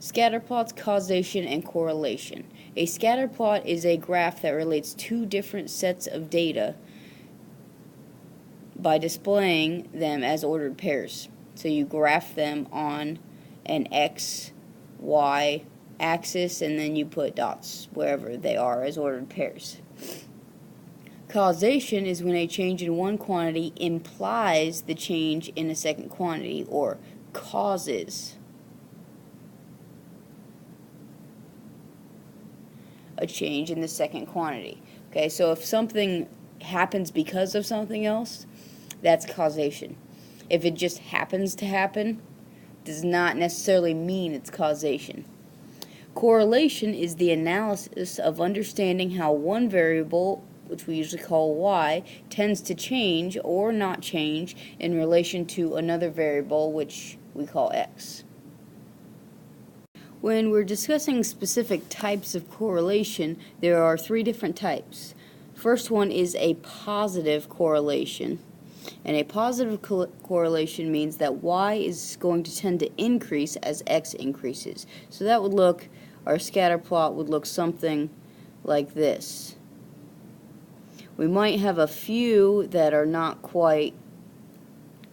Scatterplots, causation, and correlation. A scatterplot is a graph that relates two different sets of data by displaying them as ordered pairs. So you graph them on an x, y axis, and then you put dots wherever they are as ordered pairs. Causation is when a change in one quantity implies the change in a second quantity, or causes a change in the second quantity. Okay, so if something happens because of something else, that's causation. If it just happens to happen, does not necessarily mean it's causation. Correlation is the analysis of understanding how one variable, which we usually call y, tends to change or not change in relation to another variable, which we call x. When we're discussing specific types of correlation, there are three different types. First one is a positive correlation. And a positive correlation means that y is going to tend to increase as x increases. So that would look, our scatter plot would look something like this. We might have a few that are not quite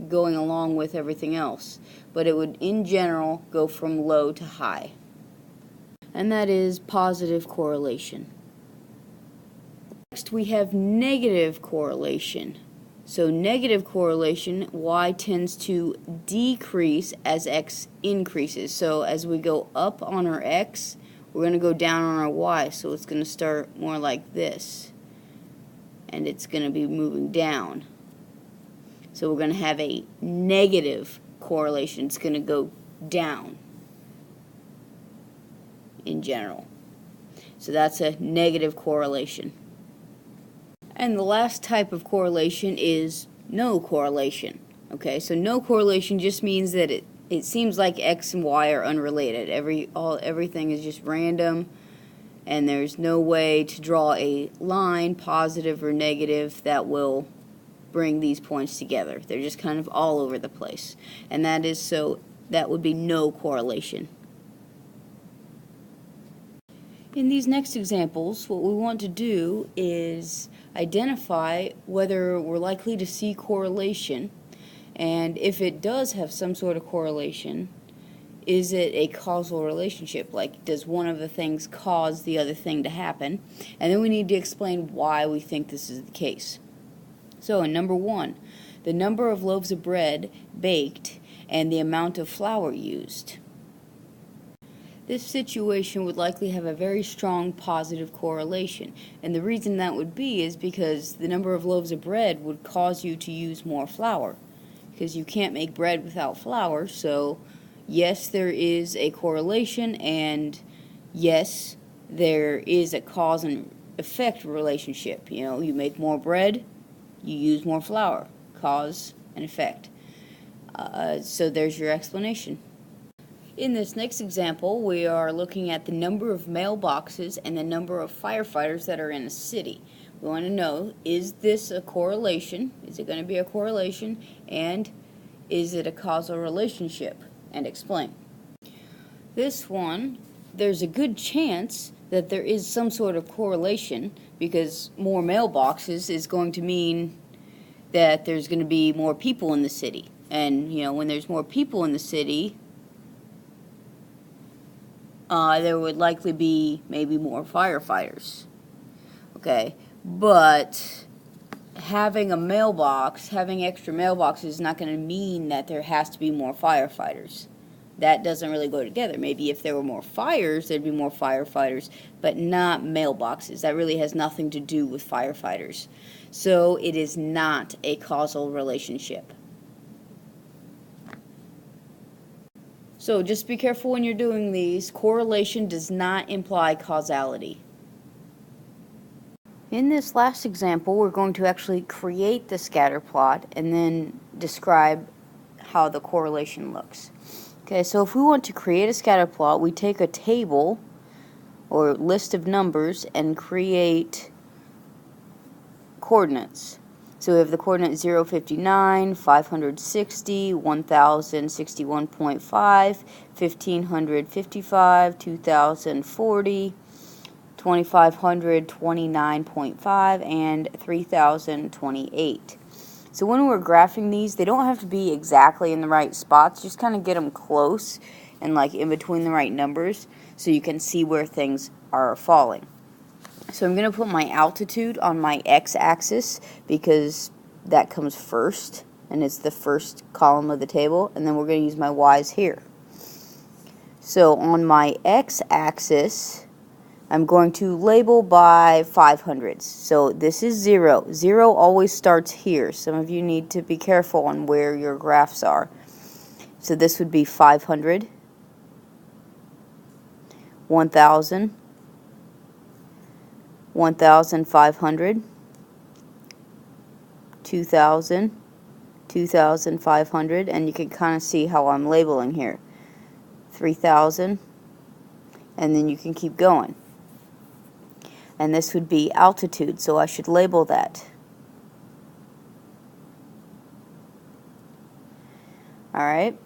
going along with everything else, but it would in general go from low to high. And that is positive correlation. Next we have negative correlation. So negative correlation, y tends to decrease as x increases. So as we go up on our x, we're going to go down on our y. So it's going to start more like this. And it's going to be moving down. So we're going to have a negative correlation. It's going to go down in general. So that's a negative correlation. And the last type of correlation is no correlation. Okay, so no correlation just means that it seems like x and y are unrelated. Everything is just random, and there's no way to draw a line, positive or negative, that will bring these points together. They're just kind of all over the place. And that would be no correlation. In these next examples, what we want to do is identify whether we're likely to see correlation, and if it does have some sort of correlation, is it a causal relationship? Like, does one of the things cause the other thing to happen? And then we need to explain why we think this is the case. So in number 1, the number of loaves of bread baked and the amount of flour used. This situation would likely have a very strong positive correlation, and the reason that would be is because the number of loaves of bread would cause you to use more flour, because you can't make bread without flour. So yes, there is a correlation, and yes, there is a cause and effect relationship. You know, you make more bread, you use more flour. Cause and effect. So there's your explanation. In this next example, we are looking at the number of mailboxes and the number of firefighters that are in a city. We want to know, is this a correlation? Is it going to be a correlation? And is it a causal relationship? And explain. This one, there's a good chance that there is some sort of correlation, because more mailboxes is going to mean that there's going to be more people in the city. And, you know, when there's more people in the city, there would likely be maybe more firefighters. Okay, but having a mailbox, having extra mailboxes is not going to mean that there has to be more firefighters. That doesn't really go together. Maybe if there were more fires, there'd be more firefighters, but not mailboxes. That really has nothing to do with firefighters. So it is not a causal relationship. So just be careful when you're doing these. Correlation does not imply causality. In this last example, we're going to actually create the scatter plot and then describe how the correlation looks. Okay, so if we want to create a scatter plot, we take a table or list of numbers and create coordinates. So we have the coordinate 0, 59, 560, 1061.5, 1555, 2040, 2500, 29.5, and 3028. So when we're graphing these, they don't have to be exactly in the right spots. Just kind of get them close and like in between the right numbers so you can see where things are falling. So I'm going to put my altitude on my x-axis because that comes first and it's the first column of the table, and then we're going to use my y's here. So on my x-axis, I'm going to label by 500s. So this is 0. 0 always starts here. Some of you need to be careful on where your graphs are. So this would be 500, 1,000, 1,500, 2,000, 2,500, and you can kind of see how I'm labeling here. 3,000, and then you can keep going. And this would be altitude, so I should label that. Alright,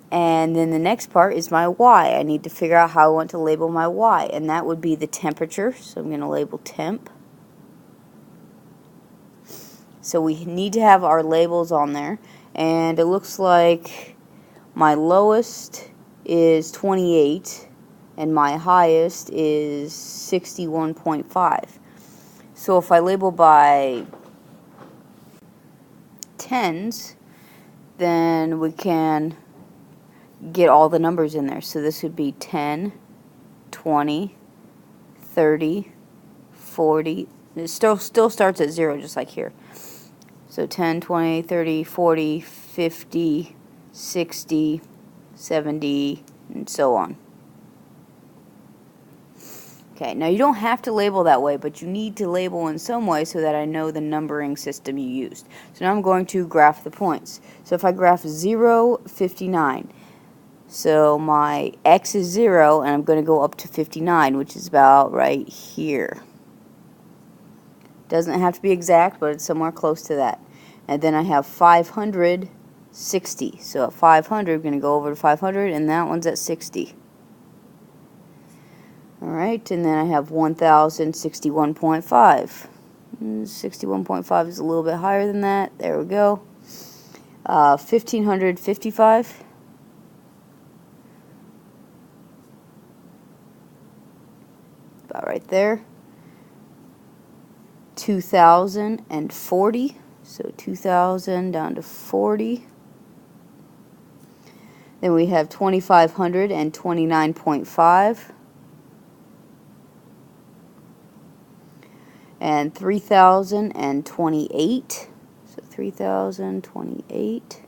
and then the next part is my y. I need to figure out how I want to label my y, and that would be the temperature, so I'm going to label temp. So we need to have our labels on there, and it looks like my lowest is 28 and my highest is 61.5. So if I label by tens, then we can get all the numbers in there. So this would be 10, 20, 30, 40. It still starts at 0 just like here. So 10, 20, 30, 40, 50, 60, 70, and so on. Okay, now you don't have to label that way, but you need to label in some way so that I know the numbering system you used. So now I'm going to graph the points. So if I graph 0, 59, so my x is 0, and I'm going to go up to 59, which is about right here. Doesn't have to be exact, but it's somewhere close to that. And then I have 560. So at 500, I'm going to go over to 500, and that one's at 60. Alright, and then I have 1061.5. 61.5 is a little bit higher than that. There we go. 1555. About right there. 2040. So 2000 down to 40. Then we have 2529.5. And 3028. So 3028.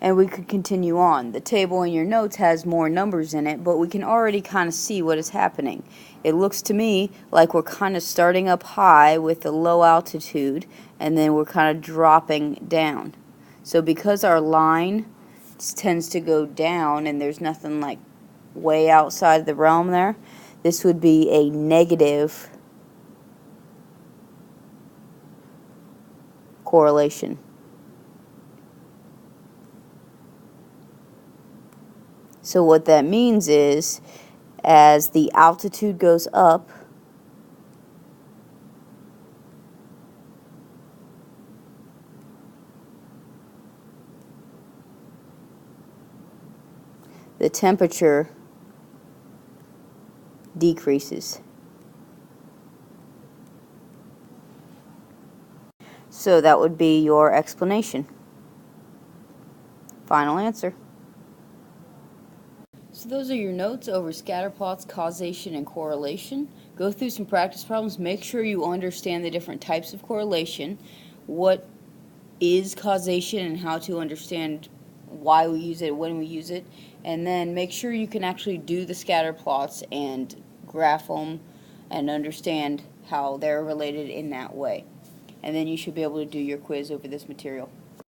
And we could continue on. The table in your notes has more numbers in it, but we can already kind of see what is happening. It looks to me like we're kind of starting up high with the low altitude, and then we're kind of dropping down. So because our line tends to go down and there's nothing like way outside the realm there, this would be a negative correlation. So what that means is, as the altitude goes up, the temperature decreases. So that would be your explanation. Final answer. So those are your notes over scatter plots, causation, and correlation. Go through some practice problems. Make sure you understand the different types of correlation, what is causation, and how to understand why we use it, when we use it, and then make sure you can actually do the scatter plots and graph them and understand how they're related in that way. And then you should be able to do your quiz over this material.